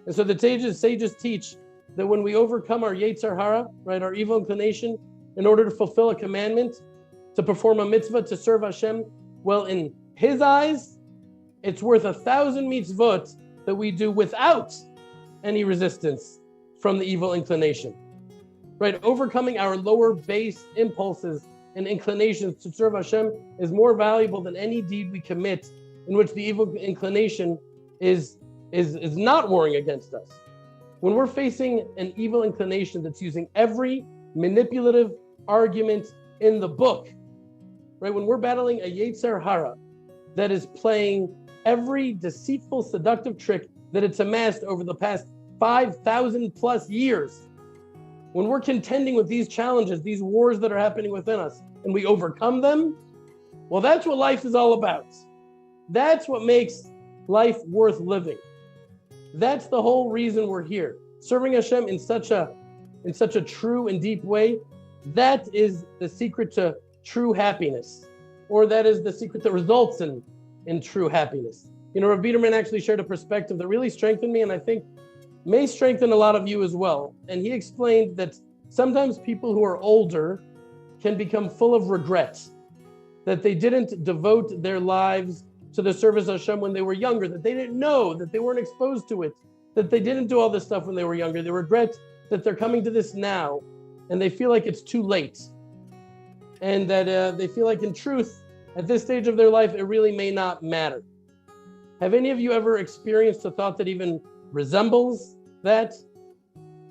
And so the sages teach that when we overcome our Yetzer Hara, right, our evil inclination, in order to fulfill a commandment, to perform a mitzvah, to serve Hashem, well, in His eyes, it's worth 1,000 mitzvot that we do without any resistance from the evil inclination. Right, overcoming our lower base impulses and inclinations to serve Hashem is more valuable than any deed we commit in which the evil inclination is not warring against us. When we're facing an evil inclination that's using every manipulative argument in the book, right? When we're battling a Yetzer Hara that is playing every deceitful, seductive trick that it's amassed over the past 5,000 plus years, when we're contending with these challenges, these wars that are happening within us, and we overcome them, well, that's what life is all about. That's what makes life worth living. That's the whole reason we're here. Serving Hashem in such a true and deep way, that is the secret to true happiness, or that is the secret that results in true happiness. You know, Rav Biederman actually shared a perspective that really strengthened me, and I think may strengthen a lot of you as well. And he explained that sometimes people who are older can become full of regret, that they didn't devote their lives to the service of Hashem when they were younger, that they didn't know, that they weren't exposed to it, that they didn't do all this stuff when they were younger. They regret that they're coming to this now, and they feel like it's too late. And that they feel like, in truth, at this stage of their life, it really may not matter. Have any of you ever experienced a thought that even resembles that?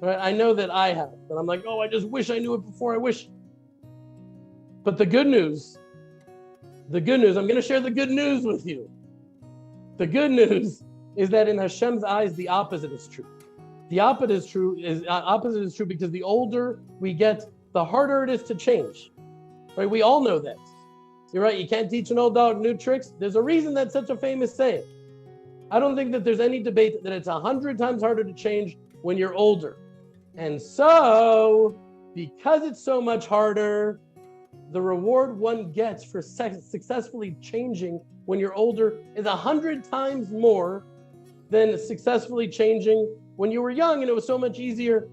Right? I know that I have. And I'm like, oh, I just wish I knew it before. I wish. But the good news, I'm going to share the good news with you. The good news is that in Hashem's eyes, the opposite is true. The opposite is true because the older we get, the harder it is to change. Right? We all know that. You're right. You can't teach an old dog new tricks. There's a reason that's such a famous saying. I don't think that there's any debate that it's 100 times harder to change when you're older. And so, because it's so much harder, the reward one gets for successfully changing when you're older is 100 times more than successfully changing when you were young, and it was so much easier